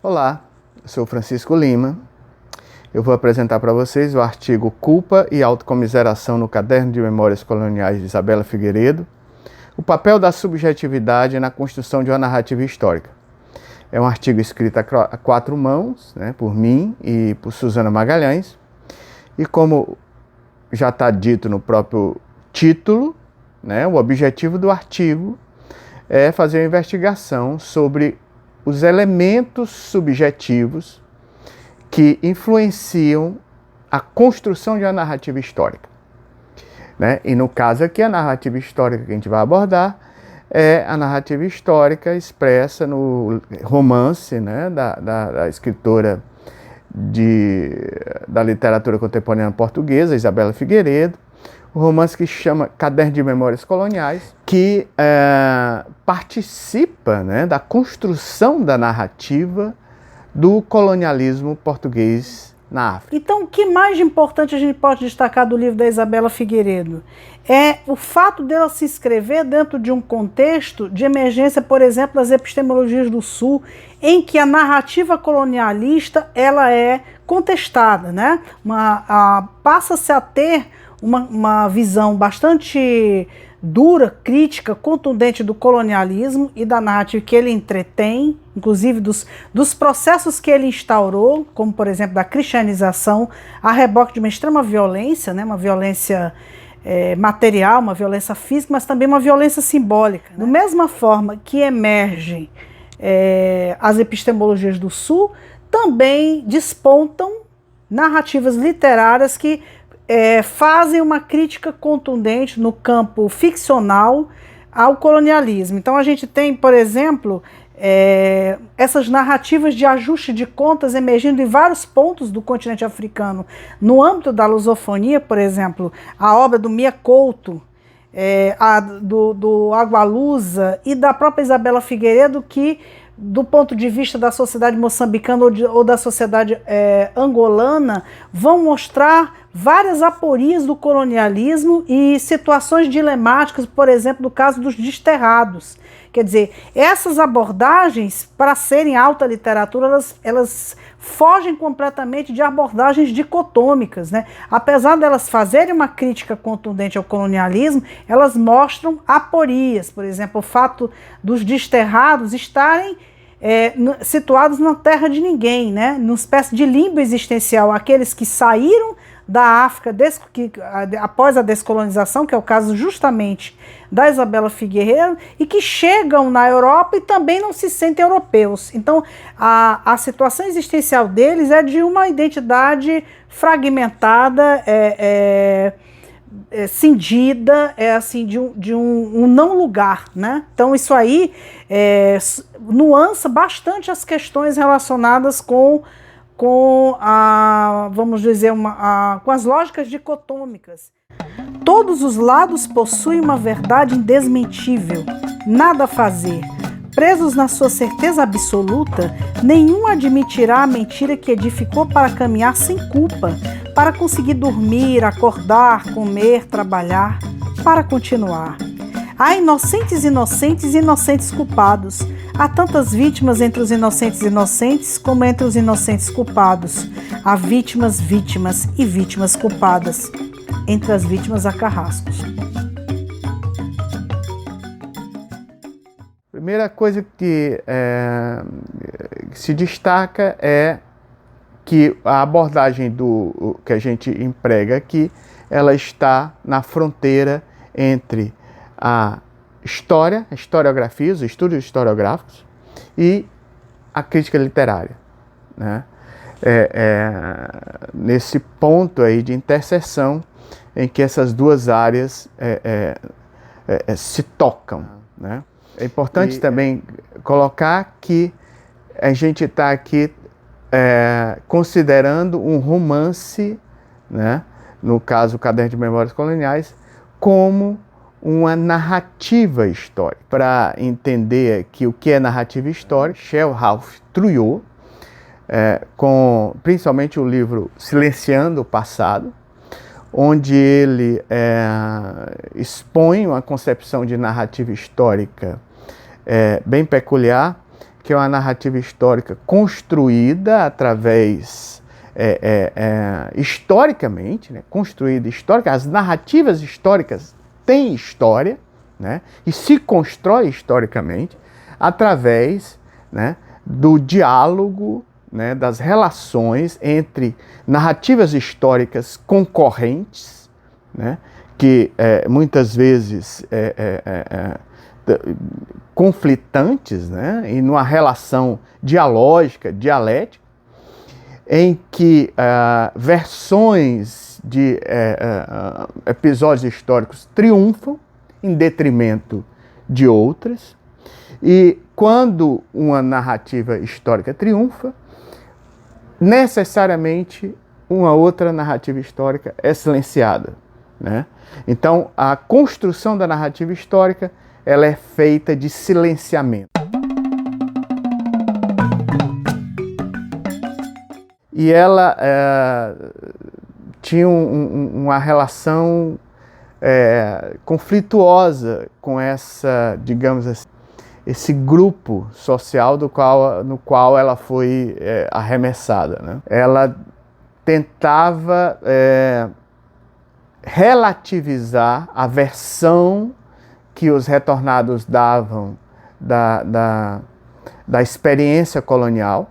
Olá, eu sou Francisco Lima. Eu vou apresentar para vocês o artigo Culpa e Autocomiseração no Caderno de Memórias Coloniais de Isabela Figueiredo, o papel da subjetividade na construção de uma narrativa histórica. É um artigo escrito a quatro mãos, por mim e por Suzana Magalhães, e como já está dito no próprio título, o objetivo do artigo é fazer uma investigação sobre os elementos subjetivos que influenciam a construção de uma narrativa histórica. E no caso aqui, a narrativa histórica que a gente vai abordar é a narrativa histórica expressa no romance da escritora da literatura contemporânea portuguesa, Isabela Figueiredo, um romance que se chama Caderno de Memórias Coloniais, que participa da construção da narrativa do colonialismo português na África. Então, o que mais de importante a gente pode destacar do livro da Isabela Figueiredo? É o fato dela se inscrever dentro de um contexto de emergência, por exemplo, das epistemologias do Sul, em que a narrativa colonialista ela é contestada, passa-se a ter uma visão bastante dura, crítica, contundente do colonialismo e da narrativa que ele entretém, inclusive dos processos que ele instaurou, como por exemplo da cristianização, a reboque de uma extrema violência, uma violência material, uma violência física, mas também uma violência simbólica. Da mesma forma que emergem as epistemologias do Sul, também despontam narrativas literárias que fazem uma crítica contundente no campo ficcional ao colonialismo. Então a gente tem, por exemplo, essas narrativas de ajuste de contas emergindo em vários pontos do continente africano. No âmbito da lusofonia, por exemplo, a obra do Mia Couto, do Agualusa e da própria Isabela Figueiredo, que do ponto de vista da sociedade moçambicana ou da sociedade angolana, vão mostrar várias aporias do colonialismo e situações dilemáticas, por exemplo, no caso dos desterrados. Quer dizer, essas abordagens, para serem alta literatura, elas fogem completamente de abordagens dicotômicas, Apesar delas fazerem uma crítica contundente ao colonialismo, elas mostram aporias. Por exemplo, o fato dos desterrados estarem situados na terra de ninguém, numa espécie de limbo existencial, aqueles que saíram da África após a descolonização, que é o caso justamente da Isabela Figueiredo, e que chegam na Europa e também não se sentem europeus. Então, a situação existencial deles é de uma identidade fragmentada, cindida, de um não lugar, Então isso aí nuança bastante as questões relacionadas com vamos dizer, com as lógicas dicotômicas. Todos os lados possuem uma verdade indesmentível, nada a fazer. Presos na sua certeza absoluta, nenhum admitirá a mentira que edificou para caminhar sem culpa, para conseguir dormir, acordar, comer, trabalhar, para continuar. Há inocentes e inocentes culpados. Há tantas vítimas entre os inocentes como entre os inocentes culpados. Há vítimas e vítimas culpadas. Entre as vítimas há carrascos. Primeira coisa que se destaca é que a abordagem que a gente emprega aqui, ela está na fronteira entre a história, a historiografia, os estudos historiográficos e a crítica literária, nesse ponto aí de interseção em que essas duas áreas se tocam, É importante também colocar que a gente está aqui considerando um romance, no caso o Caderno de Memórias Coloniais, como uma narrativa histórica. Para entender o que é narrativa histórica, Michel Ralph Trouillot, com principalmente o livro Silenciando o Passado, onde ele expõe uma concepção de narrativa histórica bem peculiar, que é uma narrativa histórica construída através, historicamente, né? Construída histórica. As narrativas históricas têm história, né? E se constrói historicamente através, né, do diálogo, né, das relações entre narrativas históricas concorrentes, né, que muitas vezes conflitantes, né, e numa relação dialógica, dialética, em que versões de episódios históricos triunfam em detrimento de outras, e quando uma narrativa histórica triunfa, necessariamente uma outra narrativa histórica é silenciada, né? Então, a construção da narrativa histórica, ela é feita de silenciamento. E ela tinha uma relação conflituosa com essa, digamos assim, esse grupo social no qual ela foi arremessada, né? Ela tentava relativizar a versão que os retornados davam da experiência colonial,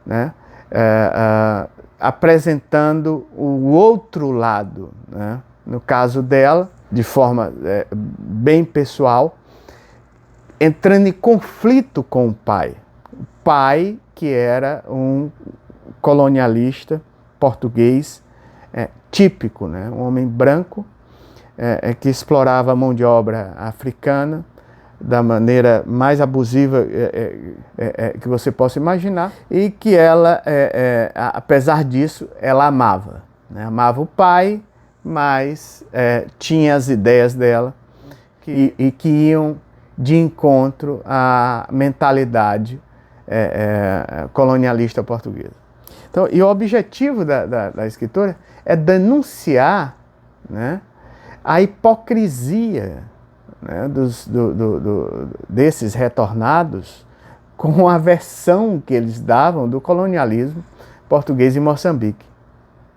né? Apresentando o outro lado, né? No caso dela, de forma bem pessoal, entrando em conflito com o pai. O pai que era um colonialista português típico, né? Um homem branco que explorava a mão de obra africana da maneira mais abusiva que você possa imaginar, e que ela, apesar disso, ela amava, né? Amava o pai, mas tinha as ideias dela e que iam de encontro à mentalidade colonialista portuguesa. Então, e o objetivo da escritora é denunciar, né, a hipocrisia, né, desses retornados com a versão que eles davam do colonialismo português em Moçambique,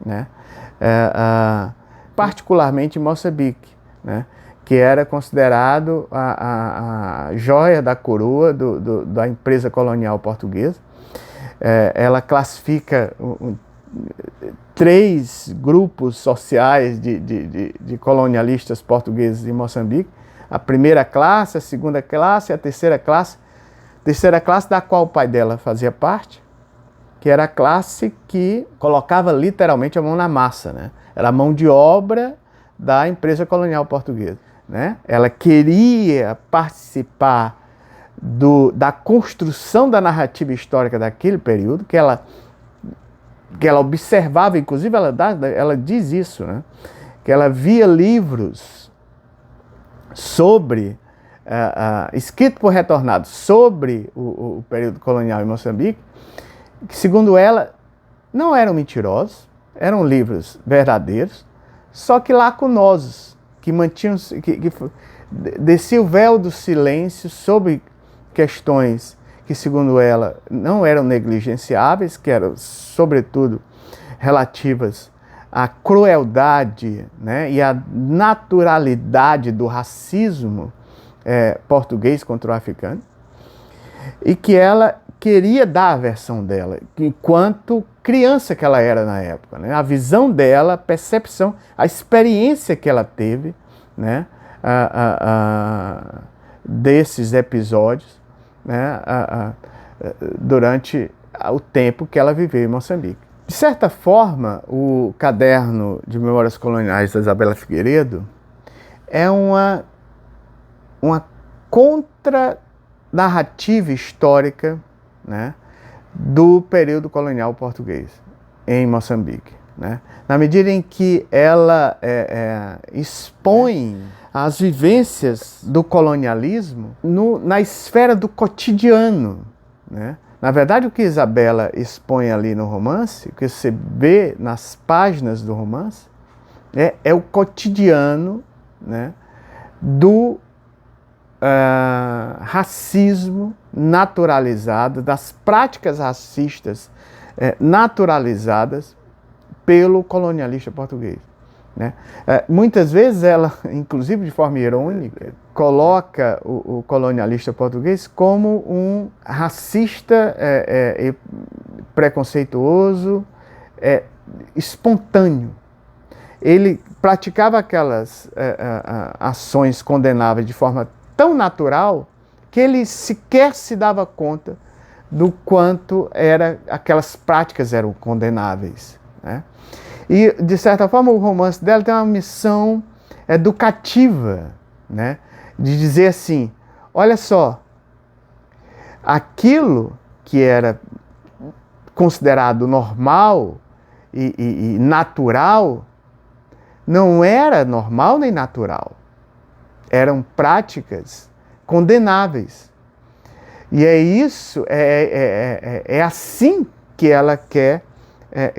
né? Particularmente em Moçambique, né, que era considerado a joia da coroa da empresa colonial portuguesa. Ela classifica 3 grupos sociais de colonialistas portugueses em Moçambique: a primeira classe, a segunda classe e a terceira classe da qual o pai dela fazia parte, que era a classe que colocava literalmente a mão na massa, né? Era a mão de obra da empresa colonial portuguesa, né? Ela queria participar da construção da narrativa histórica daquele período, que ela observava, inclusive ela diz isso, né? Que ela via livros sobre, escritos por retornados sobre o período colonial em Moçambique, que, segundo ela, não eram mentirosos, eram livros verdadeiros, só que lacunosos, que mantinham, que descia o véu do silêncio sobre questões que, segundo ela, não eram negligenciáveis, que eram, sobretudo, relativas à crueldade, né, e à naturalidade do racismo português contra o africano, e que ela queria dar a versão dela, enquanto criança que ela era na época, né? A visão dela, a percepção, a experiência que ela teve, né, desses episódios, né, durante o tempo que ela viveu em Moçambique. De certa forma, o Caderno de Memórias Coloniais da Isabela Figueiredo é uma contra-narrativa histórica, né, do período colonial português em Moçambique, né? Na medida em que ela expõe as vivências do colonialismo na esfera do cotidiano, né? Na verdade, o que Isabela expõe ali no romance, o que você vê nas páginas do romance, é o cotidiano, né, do racismo, naturalizadas, das práticas racistas naturalizadas pelo colonialista português, né? Muitas vezes ela, inclusive de forma irônica, coloca o colonialista português como um racista preconceituoso, espontâneo. Ele praticava aquelas ações condenáveis de forma tão natural que ele sequer se dava conta do quanto aquelas práticas eram condenáveis, né? E, de certa forma, o romance dela tem uma missão educativa, né? De dizer assim, olha só, aquilo que era considerado normal e natural, não era normal nem natural. Eram práticas condenáveis. E é isso, é assim que ela quer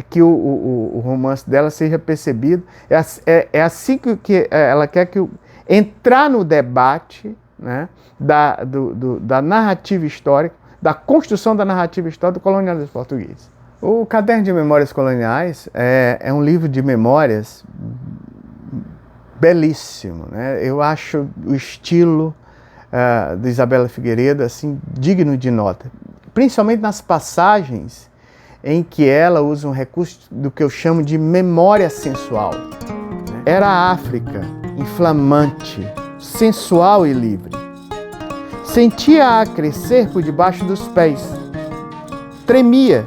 que o romance dela seja percebido. É assim que ela quer que entrar no debate, né, da narrativa histórica, da construção da narrativa histórica do colonialismo português. O Caderno de Memórias Coloniais é um livro de memórias belíssimo, né? Eu acho o estilo de Isabela Figueiredo assim, digno de nota, principalmente nas passagens em que ela usa um recurso do que eu chamo de memória sensual. Era a África, inflamante, sensual e livre. Sentia-a crescer por debaixo dos pés. Tremia,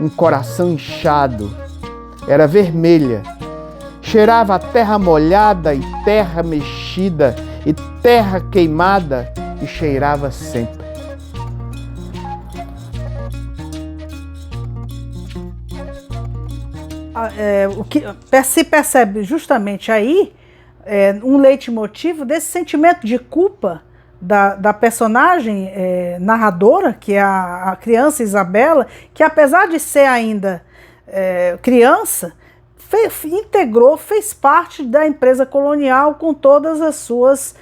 um coração inchado. Era vermelha. Cheirava a terra molhada e terra mexida e terra queimada e cheirava sempre. O que se percebe justamente aí um leitmotiv desse sentimento de culpa da personagem narradora, que é a criança Isabela, que apesar de ser ainda criança, fez parte da empresa colonial com todas as suas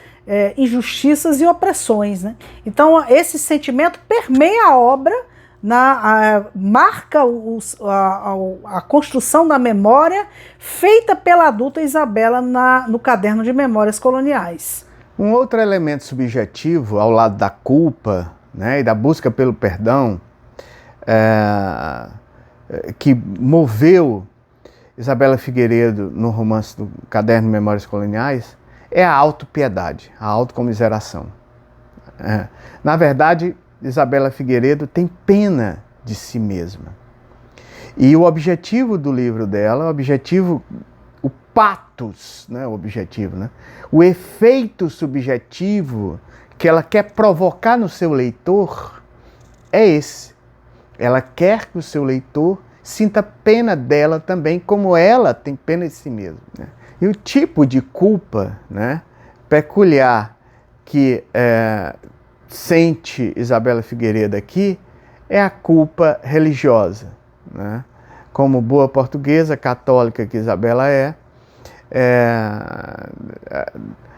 injustiças e opressões, né? Então esse sentimento permeia a obra, marca a construção da memória feita pela adulta Isabela no Caderno de Memórias Coloniais. Um outro elemento subjetivo, ao lado da culpa, né, e da busca pelo perdão, que moveu Isabela Figueiredo no romance do Caderno de Memórias Coloniais, é a autopiedade, a autocomiseração. Na verdade, Isabela Figueiredo tem pena de si mesma. E o objetivo do livro dela, o pathos, né, o efeito subjetivo que ela quer provocar no seu leitor é esse. Ela quer que o seu leitor sinta pena dela também, como ela tem pena de si mesma, né? E o tipo de culpa, né, peculiar que sente Isabela Figueiredo aqui é a culpa religiosa, né? Como boa portuguesa, católica que Isabela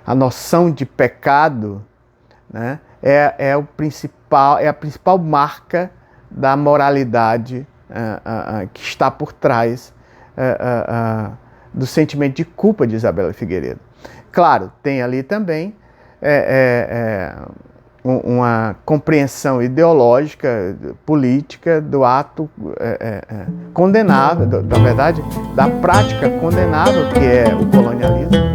a noção de pecado, né, é a principal marca da moralidade que está por trás do sentimento de culpa de Isabela Figueiredo. Claro, tem ali também uma compreensão ideológica, política do ato condenável, na verdade, da prática condenável que é o colonialismo.